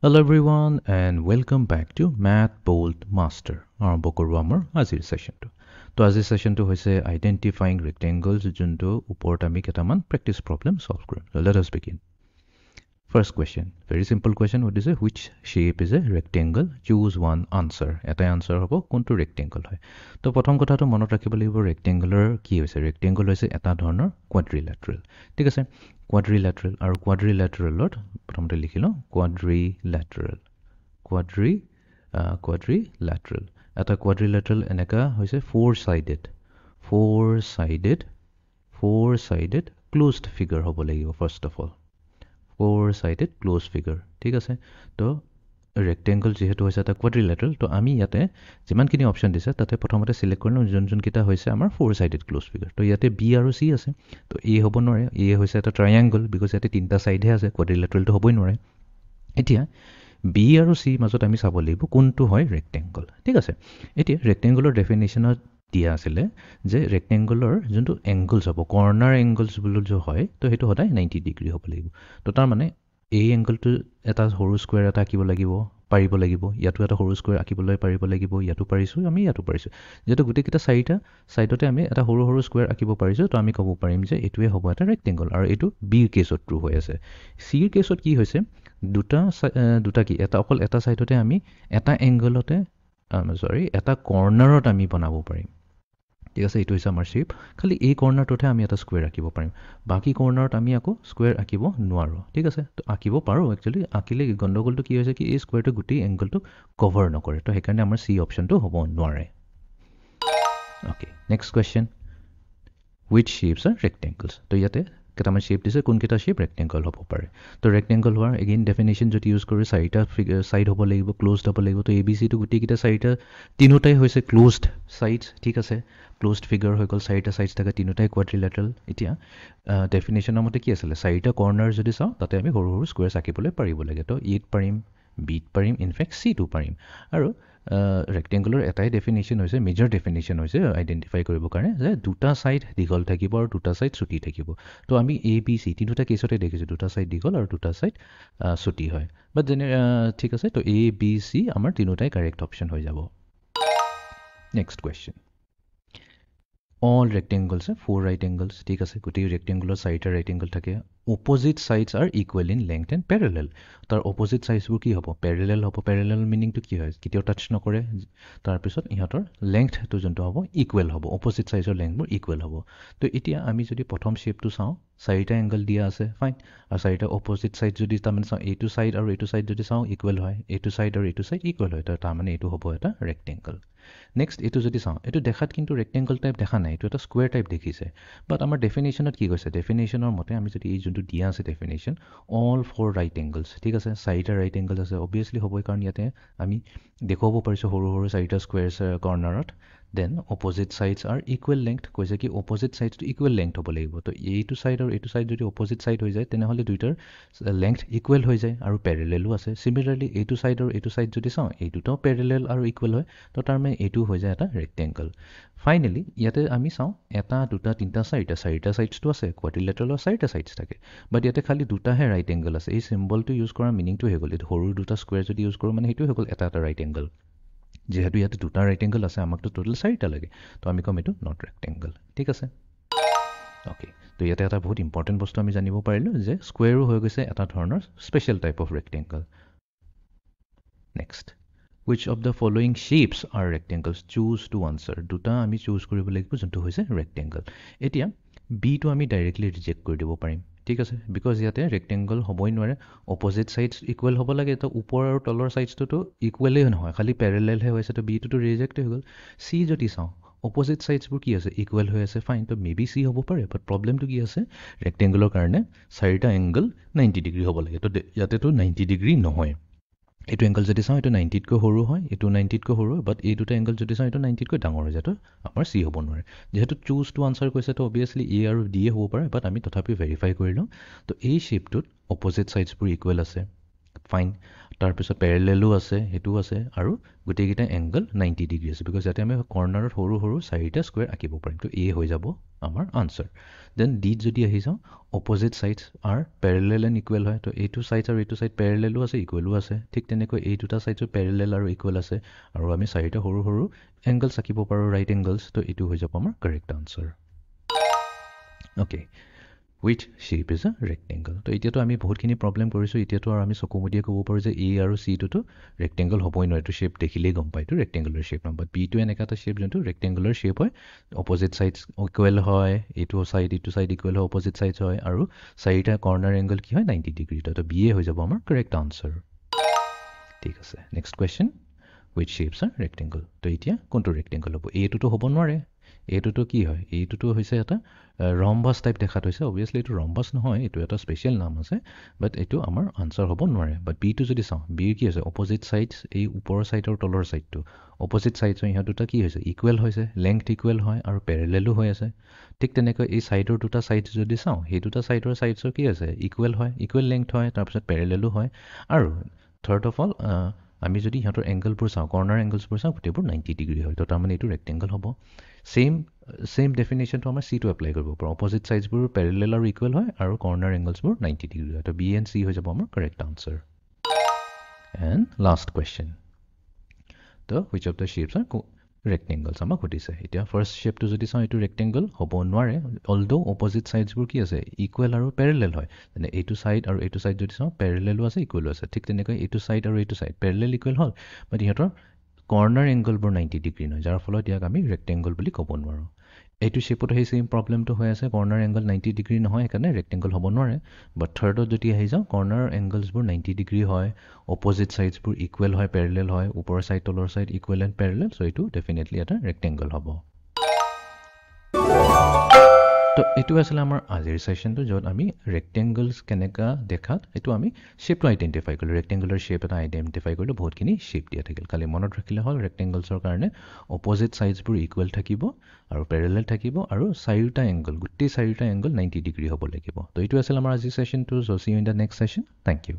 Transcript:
Hello everyone and welcome back to Math Bold Master. আৰম্ভ কৰোঁ আমাৰ আজিৰ সেশনটো। তো আজিৰ সেশনটো হৈছে আইডেন্টিফাইং ৰেক্টেংগলছ যোনটো ওপৰত আমি কেইটামান প্ৰেক্টিছ প্ৰব্লেম সলভ কৰিম। So let us begin. First question, very simple question. What is it? Which shape is a rectangle? Choose one answer. এটা answer হ'ব কোনটো rectangle হয়। তো প্ৰথম কথাটো মনত ৰাখিব লাগিব rectangular কি হৈছে? Rectangle হৈছে এটা ধৰণৰ quadrilateral। ঠিক আছে? Quadrilateral আৰু quadrilateralত প্ৰথমতে লিখি লওঁ quadrilateral। quadrilateral এটা quadrilateral এনেকা হৈছে four sided closed figure হ'ব লাগিব first of all। four-sided closed figure ঠিক আছে তো rectangle যেহেতু হৈছে এটা quadrilateral তো আমি ইয়াতে যিমানখিনি অপচন দিছে তাতে প্ৰথমতে সিলেক্ট কৰিম যোনকেইটা হৈছে আমাৰ four-sided closed figure তো ইয়াতে B আৰু C আছে তো A হ'ব নোৱাৰে A হৈছে এটা triangle because ইয়াতে তিনটা সাইডে আছে quadrilateral তো হ'বই নোৱাৰে এতিয়া B আৰু C মাজত আমি চাব লাগিব কোনটো হয় rectangle ঠিক আছে এতিয়া rectangular definitionত দিয়া আছিলে যে rectangular যোনটো angles হ'ব corner angles বুলো যে হয় তো হেতু হদাই 90 ডিগ্ৰী হ'ব লাগিব তো তাৰ মানে এই এংগলটো এটা সৰু স্কয়াৰ এটা আঁকিব লাগিব পাৰিব লাগিব ইয়াতো এটা সৰু স্কয়াৰ আঁকিবলৈ পাৰিব লাগিব ইয়াতো পাৰিছো আমি ইয়াতো পাৰিছো যেটো গুটেকিটা চাৰিটা সাইডতে আমি এটা সৰু সৰু স্কয়াৰ আঁকিব পাৰিছো তো আমি ক'ব পাৰিম যে এটোৱে হ'ব এটা rectangle আৰু এটো বি কেছত ট্ৰু হৈ আছে সি কেছত কি হৈছে দুটা কি এটা অকল এটা সাইডতে আমি এটা এংগলতে এটা কৰ্নাৰত আমি বনাব পাৰিম ঠিক আছে এটো হৈছে আমাৰ শেপ খালি এই কৰ্নাৰটোতে আমি এটা স্কয়াৰ আঁকিব পাৰিম বাকি কৰ্নাৰত আমি আকৌ স্কয়াৰ আঁকিব নোৱাৰো ঠিক আছে তো আঁকিব পাৰো একচুয়ালি আঁকিলে গণ্ডগোলটো কি হৈছে কি এই স্কয়াৰটো গুটি এংগলটো কভাৰ নকৰে তো হেকাৰণে আমাৰ সি অপচনটো হ'ব নোৱাৰে okay next question which shapes are rectangles তো ইয়াতে কেটামান শেপ দিছে কোন কেটা শেপ rectangle হ'ব পাৰে তো rectangle হোৱাৰ again definition যদি ইউজ কৰি চাৰিটা সাইড হ'ব লাগিব ক্লোজড হ'ব লাগিব তো ABC টো গুটি কিটা চাৰিটা তিনটাই হৈছে ক্লোজড সাইডস ঠিক আছে ক্লোজড ফিগাৰ হৈ গল চাৰিটা সাইডস থাকে তিনটাই quadrilateral এতিয়া ডেফিনিশনৰ মতে কি আছিল চাৰিটা কৰ্নাৰ যদি চাও তাতে আমি সৰু সৰু স্কয়াৰ আঁকিবলৈ পাৰিব লাগে তো এত পাৰিম বিত পাৰিম ইনফেক্ট C2 পাৰিম আৰু rectangular এটাই ডেফিনিশন হৈছে মেজৰ ডেফিনিশন হৈছে আইডেন্টিফাই কৰিব কাৰণে যে দুটা সাইড দীঘল থাকিব আৰু দুটা সাইড ছুটি থাকিব তো আমি ABC তিনটা কেছতে দেখিছো দুটা সাইড দীঘল আৰু দুটা সাইড ছুটি হয় বাট যেনে ঠিক আছে তো ABC আমাৰ তিনটাই কাৰেক্ট অপচন হৈ যাব next question all rectangles are four right angles ঠিক আছে গুটি rectangular চাৰিটা right angle থাকে opposite sides are equal in length and parallel তাৰ opposite sides বোৰ কি হ'ব parallel meaning to কি হয় কিটিও টাচ নকৰে তাৰ পিছত ইহঁতৰ length টো যোনটো হ'ব equal হ'ব opposite sides ৰ length বোৰ equal হ'ব তো এতিয়া আমি যদি প্ৰথম shape টো চাও চাৰিটা angle দিয়া আছে ফাইন আৰু চাৰিটা opposite side যদি তামানে চাও এইটো side আৰু এইটো side যদি চাও equal হয় এইটো side আৰু এইটো side equal হয় তাৰ মানে এইটো হ'ব এটা rectangle নেক্সট এটো যদি চাও এটো দেখাত কিন্তু ৰেক্টেংগল টাইপ দেখা নাই এটো এটা স্কয়াৰ টাইপ দেখিছে বাট আমাৰ ডেফিনিশনত কি কৈছে ডেফিনিশনৰ মতে আমি যদি এই যোনটো দিয়া আছে definition all for right angles ঠিক আছে চাৰিটা ৰাইট এংগল আছে অবিয়াসলি হ'বই কাৰণ ইয়াতে আমি দেখুৱাব পাৰিছো সৰু সৰু চাৰিটা স্কয়াৰছ কৰ্নাৰত then opposite sides are equal length কৈছে কি opposite sides to equal length হ'ব লাগিব তো এইটো সাইড আৰু এইটো সাইড যদি opposite side হৈ যায় তেনেহলে দুইটাৰ length equal হৈ যায় আৰু parallelও আছে similarly এইটো সাইড আৰু এইটো সাইড যদি চাও এইটোটো parallel আৰু equal হয় তো তাৰ মানে এইটো হৈ যায় এটা rectangle ফাইনালি ইয়াতে আমি চাও এটা দুটা তিনটা চাৰিটা সাইডস তো আছে quadrilateral চাৰিটা সাইডস থাকে বাট ইয়াতে খালি দুটাহে ৰাইট এংগল আছে এই সিম্বলটো ইউজ কৰাৰ মিনিংটো হৈ গ'ল এই সৰু দুটা স্কয়াৰ যদি ইউজ কৰো মানে হেতু হৈ গ'ল এটা ৰাইট এংগল যেহেতু ইয়াতে দুটা ৰাইট এংগল আছে আমাকটো টোটাল চাৰিটা লাগে তো আমি কম এটো নট ৰেক্টেংগল ঠিক আছে ওকে তো ইয়াতে এটা বহুত ইম্পৰ্টেন্ট বস্তু আমি জানিব পাৰিলো যে স্কয়াৰও হৈ গৈছে এটা ধৰণৰ special type of rectangle next which of the following shapes are rectangles choose to answer দুটা আমি চুজ কৰিব লাগিব যোনটো হৈছে rectangle এতিয়া B টো আমি ডাইৰেক্টলি ৰিজেক্ট কৰি দিব পাৰিম ঠিক আছে বিকজ ইয়াতে ৰেক্টেংগল হ'বই নোৱাৰে অপোজিট সাইডস ইকুৱেল হ'ব লাগে তো ওপৰ আৰু তলৰ সাইডসটো ইকুৱেলই নহয় খালি প্যাৰেলেল হে হৈছে তো B টো ৰিজেক্ট হৈ গ'ল C যদি চাও অপোজিট সাইডস বোৰ কি আছে ইকুৱেল হৈ আছে ফাইন তো মেবি C হ'ব পাৰে বাট প্ৰবলেমটো কি আছে ৰেক্টেংগুলৰ কাৰণে চাৰিটা এংগল 90 ডিগ্ৰী হ'ব লাগে তো ইয়াতে তো 90 ডিগ্ৰী নহয় এটো এংগল যদি চাও এটো 90 তকৈ সৰু হয় এটো 90 তকৈ সৰু বাট এই দুটা এংগল যদি চাও এটো 90 তকৈ ডাঙৰ হৈ যায় তো আমাৰ C হ'ব নোৱাৰে যেহেতু চুজ টু আনসাৰ কৈছে তো অবিয়াসলি A আৰু D হ'ব পাৰে বাট আমি তথাপি ভেৰিফাই কৰিলো তো এই শেপটোত অপোজিট সাইডস বোৰ ইকুৱেল আছে ফাইন তাৰপিছত পেৰেলেলো আছে সেইটোও আছে আৰু গোটেইকেইটা এংগল 90 ডিগ্ৰী আছে বিকজ ইয়াতে আমি কৰ্নাৰত সৰু সৰু 4টা স্কুৱেৰ আঁকিব পাৰিম তো এ হৈ যাব আমাৰ আনচাৰ দেন ডিত যদি আহি যাওঁ opposite sides R parallel and equal হয় তো এইটো ছাইডছ আৰু এইটো ছাইড পেৰেলেলো আছে ইকুৱেলো আছে ঠিক তেনেকৈ এই দুটা ছাইডছো পেৰেলেল আৰু ইকুৱেল আছে আৰু আমি 4টা সৰু সৰু এংগলছ আঁকিব পাৰোঁ ৰাইট এংগলছ তো এইটো হৈ যাব আমাৰ correct answer okay which shape is a rectangle তো এতিয়াতো আমি বহুতখিনি প্ৰব্লেম কৰিছোঁ এতিয়াতো আৰু আমি চকুমুদিয়ে ক'ব পাৰোঁ যে এ আৰু চিটোতো ৰেক্টেংগল হ'বই নোৱাৰে এইটো শ্বেপ দেখিলেই গম পায় এইটো ৰেক্টেংগুলাৰ শ্বেপ নহয় বাট বিটো এনেকুৱা এটা শ্বেপ যোনটো ৰেক্টেংগুলাৰ শ্বেপ হয় অপজিট ছাইডছ ইকুৱেল হয় এইটো ছাইড ইকুৱেল হয় অপজিট ছাইডছ হয় আৰু 4টা কৰ্নাৰ এংগল কি হয় 90 ডিগ্ৰী তো বি এ হৈ যাব আমাৰ কাৰেক্ট আনচাৰ ঠিক আছে next question which shapes are rectangle তো এতিয়া কোনটো ৰেক্টেংগল হ'ব এইটোতো হ'ব নোৱাৰে এইটোতো কি হয় এইটোতো হৈছে এটা ৰম্বাছ টাইপ দেখাত হৈছে অবভিয়াছলি এইটো ৰম্বাছ নহয় এইটো এটা স্পেচিয়েল নাম আছে বাট এইটো আমাৰ আনচাৰ হ'ব নোৱাৰে বাট বিটো যদি চাওঁ বিৰ কি হৈছে অপজিট ছাইডছ এই ওপৰৰ ছাইড আৰু তলৰ ছাইডটো অপজিট ছাইডছৰ ইহঁত দুটা কি হৈছে ইকুৱেল হৈছে লেংথ ইকুৱেল হয় আৰু পেৰেলেলো হৈ আছে ঠিক তেনেকৈ এই ছাইডৰ দুটা ছাইডছ যদি চাওঁ সেই দুটা ছাইডছৰ কি আছে ইকুৱেল হয় ইকুৱেল লেংথ হয় তাৰপিছত পেৰেলেলো হয় আৰু থাৰ্ড অফ অল আমি যদি সিহঁতৰ এংগলবোৰ চাওঁ কৰ্নাৰ এংগলছবোৰ চাওঁ গোটেইবোৰ 90 ডিগ্ৰী হয় তো তাৰমানে এইটো ৰেক্টেংগল হ'ব চেম ডেফিনেশ্যনটো আমাৰ চিটো এপ্লাই কৰিব পাৰোঁ অপজিট ছাইডছবোৰ পেৰেলেল আৰু ইকুৱেল হয় আৰু কৰ্নাৰ এংগলছবোৰ 90 ডিগ্ৰী হয় তো বি এণ্ড চি হৈ যাব আমাৰ correct answer and last question to which of the shapes are rectangles আমাক সুধিছে এতিয়া ফাৰ্ষ্ট শ্বেপটো যদি চাওঁ এইটো ৰেক্টেংগল হ'ব নোৱাৰে অলদো অপজিট ছাইডছবোৰ কি আছে ইকুৱেল আৰু পেৰেলেল হয় যেনে এইটো ছাইড আৰু এইটো ছাইড যদি চাওঁ পেৰেলেলো আছে ইকুৱেলো আছে ঠিক তেনেকৈ এইটো ছাইড আৰু এইটো ছাইড পেৰেলেল ইকুৱেল হ'ল বাট ইহঁতৰ কৰ্নাৰ এংগলবোৰ 90 ডিগ্ৰী নহয় যাৰ ফলত ইয়াক আমি ৰেক্টেংগল বুলি ক'ব নোৱাৰোঁ এইটো শ্বেপত সেই চেম প্ৰব্লেমটো হৈ আছে কৰ্নাৰ এংগল 90 ডিগ্ৰী নহয় সেইকাৰণে ৰেক্টেংগল হ'ব নোৱাৰে বাট থাৰ্ডত যদি আহি যাওঁ কৰ্নাৰ এংগলছবোৰ 90 ডিগ্ৰী হয় অপজিট ছাইডছবোৰ ইকুৱেল হয় পেৰেলেল হয় ওপৰৰ ছাইড তলৰ ছাইড ইকুৱেল এণ্ড পেৰেলেল চ' এইটো ডেফিনেটলি এটা ৰেক্টেংগল হ'ব তো এইটো আছিলে আমাৰ আজিৰ ছেশ্যনটো য'ত আমি ৰেক্টেংগলছ কেনেকুৱা দেখাত এইটো আমি শ্বেপটো আইডেণ্টিফাই কৰিলোঁ ৰেক্টেংগুলাৰ শ্বেপ এটা আইডেণ্টিফাই কৰিলোঁ বহুতখিনি শ্বেপ দিয়া থাকিল খালি মনত ৰাখিলে হ'ল ৰেক্টেংগলছৰ কাৰণে অপজিট ছাইডছবোৰ ইকুৱেল থাকিব আৰু পেৰেলেল থাকিব আৰু 4টা এংগল গোটেই 4টা এংগল 90 ডিগ্ৰী হ'ব লাগিব তো এইটো আছিলে আমাৰ আজিৰ ছেশ্যনটো so' see you in the next session thank U